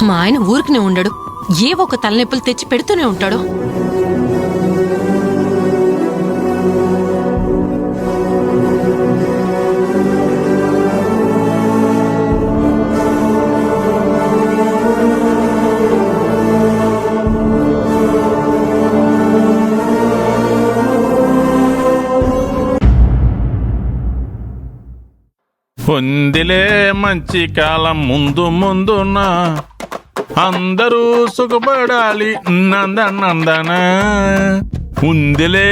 మా ఆయన ఊరికినే ఉండడు, ఏ ఒక తలనొప్పులు తెచ్చి పెడుతూనే ఉంటాడు. ఉందిలే మంచి కాలం ముందు ముందున అందరూ సుఖపడాలి నందనందన ఉందిలే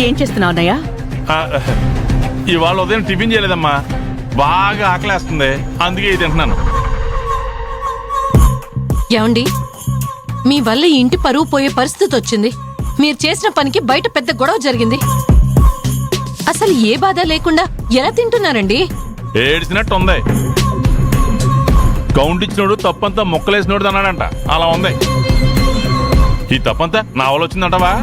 ఏం చేస్తున్నావు అన్నయ్య? ఇవాళ ఉదయం టిఫిన్ చేయలేదమ్మా, బాగా ఆకలేస్తుంది, అందుకే ఇది తింటున్నాను. ఏమండి, మీ వల్ల ఈ ఇంటి పరువు పోయే పరిస్థితి వచ్చింది. మీరు చేసిన పనికి బయట పెద్ద గొడవ జరిగింది. అసలు ఏ బాధ లేకుండా ఎలా తింటున్నారండి? ఏడ్చినట్టు ఉంది. కౌంట్ ఇచ్చినోడు తప్పంతా మొక్కలేసినోడు అన్నాడంట, అలా ఉంది. ఈ తప్పంతా నా వల్ల వచ్చిందంటవా?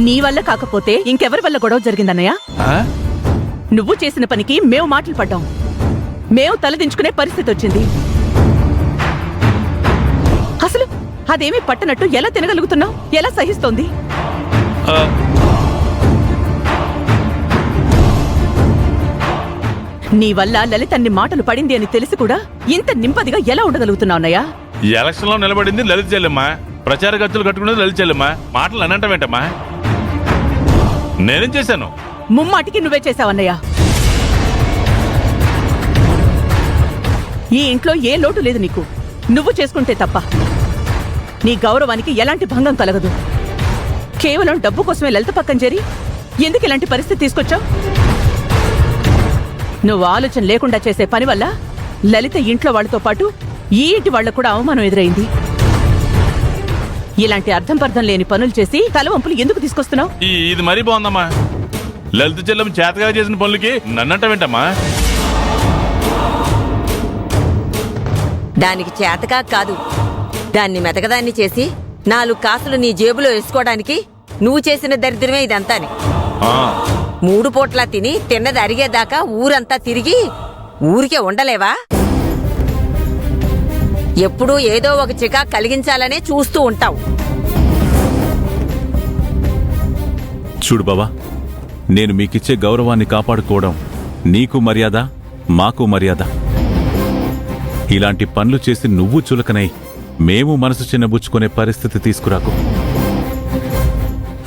నీ వల్ల కాకపోతే ఇంకెవరి వల్ల గొడవ జరిగిందన్నయ్య? నువ్వు చేసిన పనికి మేము మాటలు పడ్డాం, మేము తలదించుకునే పరిస్థితి వచ్చింది. అసలు అదేమీ పట్టనట్టు ఎలా తినగలుగుతున్నావు? ఎలా సహిస్తోంది? నీ వల్ల లలిత అన్ని మాటలు పడింది అని తెలిసి కూడా ఇంత నింపదిగా ఎలా ఉండగలుగుతున్నావు అన్నయ్య? ఎలక్షన్ లో నిలబడింది లలిత చెల్లెమ్మా, ప్రచార ఖర్చులు కట్టుకునేది లలిత చెల్లెమ్మా, మాటలు అనంటమేంటమ్మా? నేనేం చేశాను? ముమ్మాటికి నువ్వే చేశావన్నయ్య. ఈ ఇంట్లో ఏ లోటు లేదు నీకు, నువ్వు చేసుకుంటే తప్ప. నీ గౌరవానికి ఎలాంటి భంగం కలగదు. కేవలం డబ్బు కోసమే లలిత పక్కన చేరి ఎందుకు ఇలాంటి పరిస్థితి తీసుకొచ్చావు? నువ్వు ఆలోచన లేకుండా చేసే పని వల్ల లలిత ఇంట్లో వాళ్లతో పాటు ఈ ఇంటి వాళ్లకు కూడా అవమానం ఎదురైంది. ఇలాంటి అర్థం పర్థం లేని పనులు చేసి తలవంపులు ఎందుకు తీసుకొస్తున్నావు? ఇది మరీ బాగుందమ్మా. లలిత చెల్లెమ్మ చేతగా చేసిన పనులకి నన్నంటవేంటమ్మా? దానికి చేతగా కాదు, దాన్ని మెతకదాన్ని చేసి 4 కాసులు నీ జేబులో వేసుకోవడానికి నువ్వు చేసిన దరిద్రమే ఇదంతాని. 3 పూట్లా తిని తిన్నది అరిగేదాకా ఊరంతా తిరిగి ఊరికే ఉండలేవా? ఎప్పుడూ ఏదో ఒక చికా కలిగించాలనే చూస్తూ ఉంటావు. చూడు బావా, నేను మీకిచ్చే గౌరవాన్ని కాపాడుకోవడం నీకు మర్యాద, మాకు మర్యాద. ఇలాంటి పనులు చేసి నువ్వు చులకనై మేము మనసు చిన్నబుచ్చుకునే పరిస్థితి తీసుకురాకు.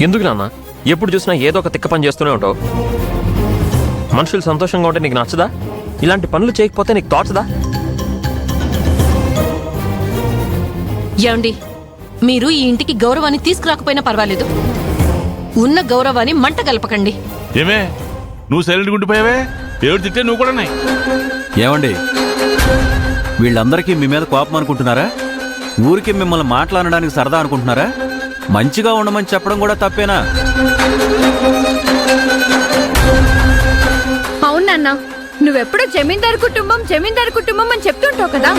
ఎందుకు నాన్న ఎప్పుడు చూసినా ఏదో ఒక తిక్క పని చేస్తూనే ఉంటావు? మనుషులు సంతోషంగా ఉంటే నీకు నచ్చదా? ఇలాంటి పనులు చేయకపోతే నీకు తోచదా? ఏమండి, మీరు ఈ ఇంటికి గౌరవాన్ని తీసుకురాకపోయినా పర్వాలేదు, ఉన్న గౌరవాన్ని మంట కలపకండి. ఏమే నువ్వు సైలెంట్ గుండిపోయావే? ఎవరు తిట్టే నువ్వు కూడా? ఏమండి, వీళ్ళందరికీ మీ మీద కోపం అనుకుంటున్నారా? ఊరికి మిమ్మల్ని మాట్లాడడానికి సరదా అనుకుంటున్నారా? మంచిగా ఉండమని చెప్పడం కూడా తప్పేనా? అవునన్నా, నువ్వెప్పుడు జమీందారు కుటుంబం అని చెప్తుంటావు కదా.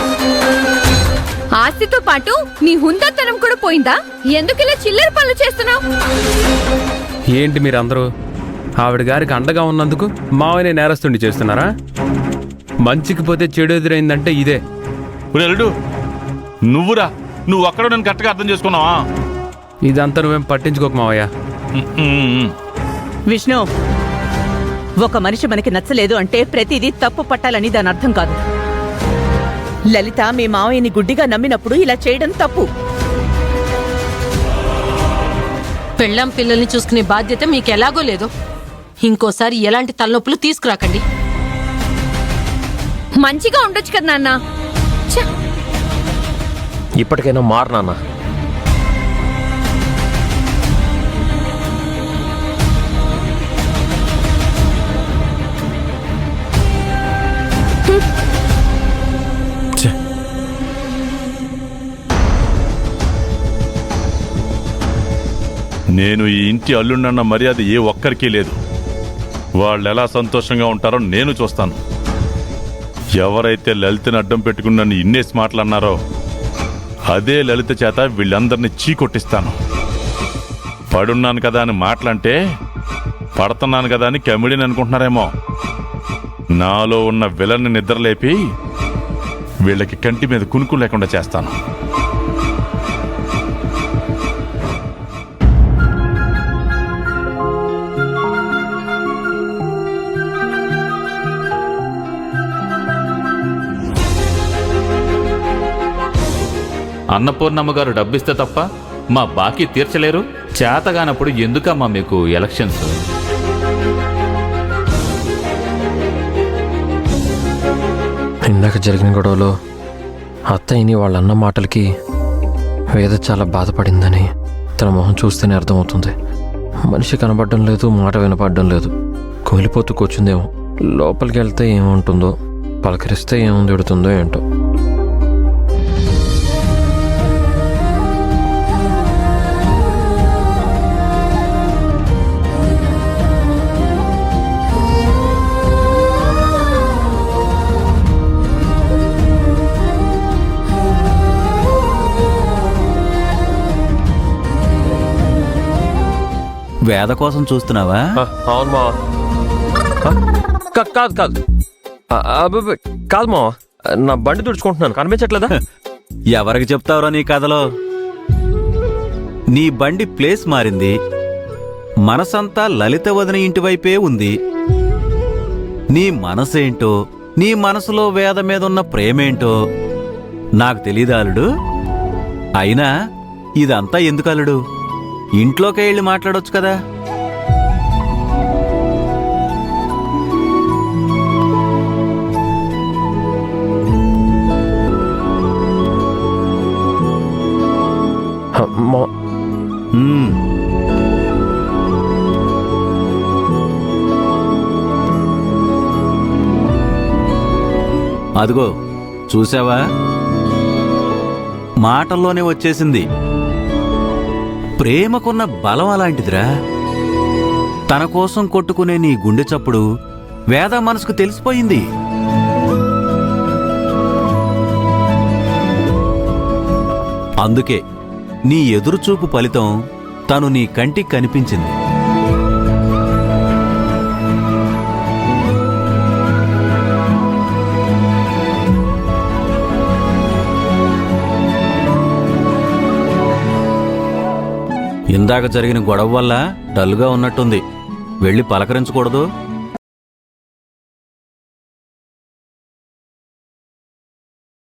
ఆస్తితో పాటు నీ హుందాతనం కూడా పోయిందా? ఎందుకు ఇలా చిల్లర పనులు చేస్తున్నావు? ఏంటి మీరందరూ ఆవిడ గారికి అండగా ఉన్నందుకు మావయ్యని నేరస్తుండి చేస్తున్నారా? మంచికి పోతే చెడు ఎదురైందంటే ఇదే. నువ్వురా, నువ్వు అక్కడ నన్ను కరెక్ట్గా అర్థం చేసుకున్నావా? ఇదంతా నువ్వేం పట్టించుకోక మావయ్య. విష్ణు, ఒక మనిషి మనకి నచ్చలేదు అంటే ప్రతిదీ తప్పు పట్టాలని దాని అర్థం కాదు. లలిత మీ మావయ్యని గుడ్డిగా నమ్మినప్పుడు ఇలా చేయడం తప్పు. పెళ్ళాం పిల్లల్ని చూసుకునే బాధ్యత మీకు ఎలాగో లేదు. ఇంకోసారి ఎలాంటి తలనొప్పులు తీసుకురాకండి. మంచిగా ఉండొచ్చు కదా నాన్న. ఇప్పటికైనా మారు నాన్న. నేను ఈ ఇంటి అల్లుండన్న మర్యాద ఏ ఒక్కరికి లేదు. వాళ్ళు ఎలా సంతోషంగా ఉంటారో నేను చూస్తాను. ఎవరైతే లలితని అడ్డం పెట్టుకుని నన్ను ఇన్నేసి మాటలన్నారో అదే లలిత చేత వీళ్ళందరినీ చీకొట్టిస్తాను. పడున్నాను కదా అని మాటలంటే పడుతున్నాను కదా అని కమిడిని అనుకుంటున్నారేమో. నాలో ఉన్న విలన్ని నిద్రలేపి వీళ్ళకి కంటి మీద కునుకు లేకుండా చేస్తాను. అన్నపూర్ణమ్మ గారు డబ్బిస్తే తప్ప మా బాకీ తీర్చలేరు. చేతగానప్పుడు ఎందుకమ్మా మీకు ఎలక్షన్స్? ఇందాక జరిగిన గొడవలో అత్తయ్యని వాళ్ళన్న మాటలకి వేద చాలా బాధపడిందని తన మొహం చూస్తేనే అర్థమవుతుంది. మనిషి కనబడడం లేదు, మాట వినపడడం లేదు. కోలిపోతూ కూర్చుందేమో. లోపలికి వెళ్తే ఏముంటుందో, పలకరిస్తే ఏముంది ఎడుతుందో ఏంటో. వేద కోసం చూస్తున్నావా? అవును మా. కాదు కాదు కాదు మా, నా బండి తుడుచుకుంటున్నాను, కనిపించట్లేదా? ఎవరికి చెప్తావురా నీ కథలో? నీ బండి ప్లేస్ మారింది, మనసంతా లలిత వదిన ఇంటివైపే ఉంది. నీ మనసేంటో, నీ మనసులో వేద మీద ఉన్న ప్రేమేంటో నాకు తెలీదా అల్లుడు? అయినా ఇదంతా ఎందుకు అల్లుడు? ఇంట్లోకే వెళ్ళి మాట్లాడొచ్చు కదా. అదిగో చూసావా, మాటల్లోనే వచ్చేసింది. ప్రేమకున్న బలం అలాంటిదిరా. తన కోసం కొట్టుకునే నీ గుండె చప్పుడు వేద మనసుకు తెలిసిపోయింది. అందుకే నీ ఎదురుచూపు ఫలితం తను నీ కంటికి కనిపించింది. ఇందాక జరిగిన గొడవ వల్ల డల్గా ఉన్నట్టుంది. వెళ్ళి పలకరించకూడదు?